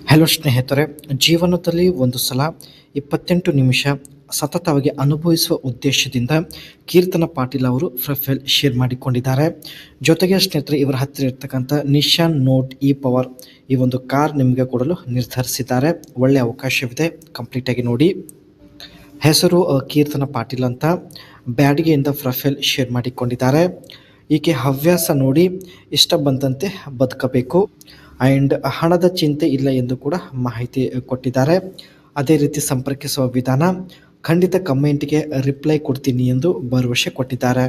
Hello ಸ್ನೇಹಿತರೆ, ಜೀವನದಲ್ಲಿ ಒಂದು ಸಲ 28 ನಿಮಿಷ ಸತತವಾಗಿ ಅನುಭವಿಸುವ ಉದ್ದೇಶದಿಂದ ಕೀರ್ತನ ಪಾಟೀಲ್ ಅವರು ಪ್ರೊಫೈಲ್ ಶೇರ್ ಮಾಡಿಕೊಂಡಿದ್ದಾರೆ. ಜೊತೆಗೆ ಸ್ನೇಹಿತರೆ, ಇವರ ಹತ್ತಿರ ಇರ್ತಕ್ಕಂಥ ನಿಶಾನ್ ನೋಟ್ ಇ ಪವರ್ ಈ ಒಂದು ಕಾರ್ ನಿಮಗೆ ಕೊಡಲು ನಿರ್ಧರಿಸಿದ್ದಾರೆ. ಒಳ್ಳೆಯ ಅವಕಾಶವಿದೆ, ಕಂಪ್ಲೀಟಾಗಿ ನೋಡಿ. ಹೆಸರು ಕೀರ್ತನ ಪಾಟೀಲ್ ಅಂತ ಬ್ಯಾಡಿಗೆಯಿಂದ ಪ್ರೊಫೈಲ್ ಶೇರ್ ಮಾಡಿಕೊಂಡಿದ್ದಾರೆ. ಈಕೆ ಹವ್ಯಾಸ ನೋಡಿ ಇಷ್ಟ ಬಂದಂತೆ ಬದುಕಬೇಕು ಆ್ಯಂಡ್ ಹಣದ ಚಿಂತೆ ಇಲ್ಲ ಎಂದು ಕೂಡ ಮಾಹಿತಿ ಕೊಟ್ಟಿದ್ದಾರೆ. ಅದೇ ರೀತಿ ಸಂಪರ್ಕಿಸುವ ವಿಧಾನ ಖಂಡಿತ ಕಮೆಂಟ್ಗೆ ರಿಪ್ಲೈ ಕೊಡ್ತೀನಿ ಎಂದು ಭರವಸೆ ಕೊಟ್ಟಿದ್ದಾರೆ.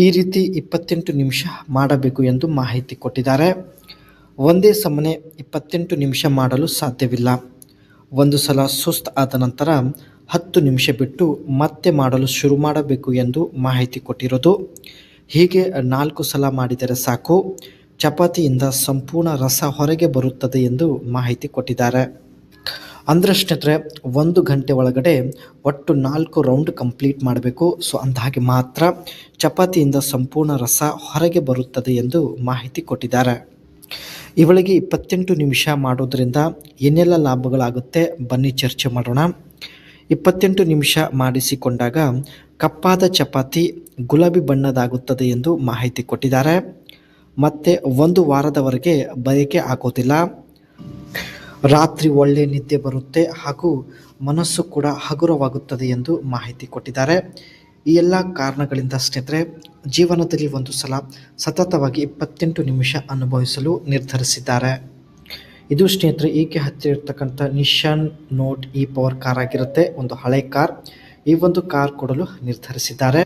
ಈ ರೀತಿ 28 ನಿಮಿಷ ಮಾಡಬೇಕು ಎಂದು ಮಾಹಿತಿ ಕೊಟ್ಟಿದ್ದಾರೆ. ಒಂದೇ ಸಮನೆ 28 ನಿಮಿಷ ಮಾಡಲು ಸಾಧ್ಯವಿಲ್ಲ. ಒಂದು ಸಲ ಸುಸ್ತು ಆದ ನಂತರ 10 ನಿಮಿಷ ಬಿಟ್ಟು ಮತ್ತೆ ಮಾಡಲು ಶುರು ಮಾಡಬೇಕು ಎಂದು ಮಾಹಿತಿ ಕೊಟ್ಟಿರೋದು. ಹೀಗೆ 4 ಸಲ ಮಾಡಿದರೆ ಸಾಕು, ಚಪಾತಿಯಿಂದ ಸಂಪೂರ್ಣ ರಸ ಹೊರಗೆ ಬರುತ್ತದೆ ಎಂದು ಮಾಹಿತಿ ಕೊಟ್ಟಿದ್ದಾರೆ. ಅಂದರೆ ಸ್ನೇಹಿತರೆ, 1 ಗಂಟೆ ಒಳಗಡೆ ಒಟ್ಟು 4 ರೌಂಡ್ ಕಂಪ್ಲೀಟ್ ಮಾಡಬೇಕು. ಸೊ ಅಂದಹಾಗೆ ಮಾತ್ರ ಚಪಾತಿಯಿಂದ ಸಂಪೂರ್ಣ ರಸ ಹೊರಗೆ ಬರುತ್ತದೆ ಎಂದು ಮಾಹಿತಿ ಕೊಟ್ಟಿದ್ದಾರೆ. ಇವಳಿಗೆ 28 ನಿಮಿಷ ಮಾಡೋದ್ರಿಂದ ಏನೆಲ್ಲ ಲಾಭಗಳಾಗುತ್ತೆ ಬನ್ನಿ ಚರ್ಚೆ ಮಾಡೋಣ. 28 ನಿಮಿಷ ಮಾಡಿಸಿಕೊಂಡಾಗ ಕಪ್ಪಾದ ಚಪಾತಿ ಗುಲಾಬಿ ಬಣ್ಣದಾಗುತ್ತದೆ ಎಂದು ಮಾಹಿತಿ ಕೊಟ್ಟಿದ್ದಾರೆ. ಮತ್ತು 1 ವಾರದವರೆಗೆ ಬಯಕೆ ಆಗೋದಿಲ್ಲ. ರಾತ್ರಿ ಒಳ್ಳೆ ನಿದ್ದೆ ಬರುತ್ತೆ ಹಾಗೂ ಮನಸ್ಸು ಕೂಡ ಹಗುರವಾಗುತ್ತದೆ ಎಂದು ಮಾಹಿತಿ ಕೊಟ್ಟಿದ್ದಾರೆ. ಈ ಎಲ್ಲ ಕಾರಣಗಳಿಂದ ಸ್ನೇಹಿತರೆ, ಜೀವನದಲ್ಲಿ ಒಂದು ಸಲ ಸತತವಾಗಿ 28 ನಿಮಿಷ ಅನುಭವಿಸಲು ನಿರ್ಧರಿಸಿದ್ದಾರೆ. ಇದು ಸ್ನೇಹಿತರೆ, ಈಕೆ ಹತ್ತಿರ ಇರ್ತಕ್ಕಂಥ Nishan note E power car ಆಗಿರುತ್ತೆ. ಒಂದು ಹಳೆ ಕಾರ್. ಈ ಒಂದು ಕಾರ್ ಕೊಡಲು ನಿರ್ಧರಿಸಿದ್ದಾರೆ.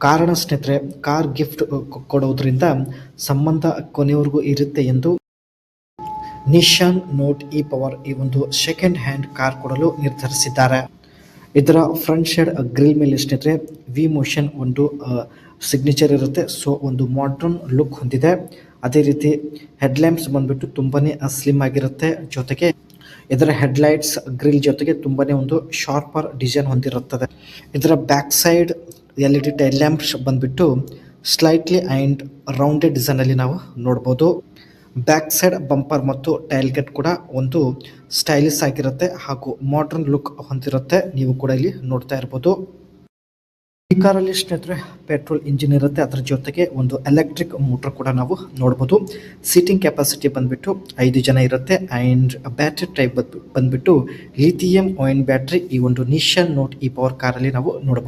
ಕಾರಣ ಸ್ನೇಹಿತರೆ, ಕಾರ್ ಗಿಫ್ಟ್ ಕೊಡೋದ್ರಿಂದ ಸಂಬಂಧ ಕೊನೆಯವರೆಗೂ ಇರುತ್ತೆ ಎಂದು ನಿಶಾನ್ ನೋಟ್ ಇ ಪವರ್ ಈ ಒಂದು ಸೆಕೆಂಡ್ ಹ್ಯಾಂಡ್ ಕಾರ್ ಕೊಡಲು ನಿರ್ಧರಿಸಿದ್ದಾರೆ. ಇದರ ಫ್ರಂಟ್ ಸೈಡ್ ಗ್ರಿಲ್ ಮೇಲೆ ಸ್ನೇಹಿತರೆ ವಿ ಮೋಷನ್ ಒಂದು ಸಿಗ್ನೇಚರ್ ಇರುತ್ತೆ. ಸೊ ಒಂದು ಮಾಡ್ರನ್ ಲುಕ್ ಹೊಂದಿದೆ. ಅದೇ ರೀತಿ ಹೆಡ್ಲ್ಯಾಂಪ್ಸ್ ಬಂದ್ಬಿಟ್ಟು ತುಂಬಾ ಸ್ಲಿಮ್ ಆಗಿರುತ್ತೆ. ಜೊತೆಗೆ ಇದರ ಹೆಡ್ಲೈಟ್ಸ್ ಗ್ರಿಲ್ ಜೊತೆಗೆ ತುಂಬಾ ಒಂದು ಶಾರ್ಪರ್ ಡಿಸೈನ್ ಹೊಂದಿರುತ್ತದೆ. ಇದರ back side LED tail lamps ಬಂದ್ಬಿಟ್ಟು ಸ್ಲೈಟ್ಲಿ ಆ್ಯಂಡ್ ರೌಂಡೆಡ್ ಡಿಸೈನಲ್ಲಿ ನಾವು ನೋಡ್ಬೋದು. ಬ್ಯಾಕ್ ಸೈಡ್ ಬಂಪರ್ ಮತ್ತು ಟೈಲ್ ಗೇಟ್ ಕೂಡ ಒಂದು ಸ್ಟೈಲಿಶ್ ಆಗಿರುತ್ತೆ ಹಾಗೂ ಮಾಡರ್ನ್ ಲುಕ್ ಹೊಂದಿರುತ್ತೆ. ನೀವು ಕೂಡ ಇಲ್ಲಿ ನೋಡ್ತಾ ಇರ್ಬೋದು. ಈ ಕಾರಲ್ಲಿ ಸ್ನೇಹಿತರೆ ಪೆಟ್ರೋಲ್ ಇಂಜಿನ್ ಇರುತ್ತೆ. ಅದರ ಜೊತೆಗೆ ಒಂದು ಎಲೆಕ್ಟ್ರಿಕ್ ಮೋಟರ್ ಕೂಡ ನಾವು ನೋಡ್ಬೋದು. ಸೀಟಿಂಗ್ ಕೆಪಾಸಿಟಿ ಬಂದ್ಬಿಟ್ಟು 5 ಜನ ಇರುತ್ತೆ. ಆ್ಯಂಡ್ ಬ್ಯಾಟ್ರಿ ಟೈಪ್ ಬಂದ್ಬಿಟ್ಟು ಲಿಥಿಯಂ ಅಯಾನ್ ಬ್ಯಾಟ್ರಿ ಈ ಒಂದು ನಿಶಾನ್ ನೋಟ್ ಇ ಪವರ್ ಕಾರಲ್ಲಿ ನಾವು ನೋಡ್ಬೋದು.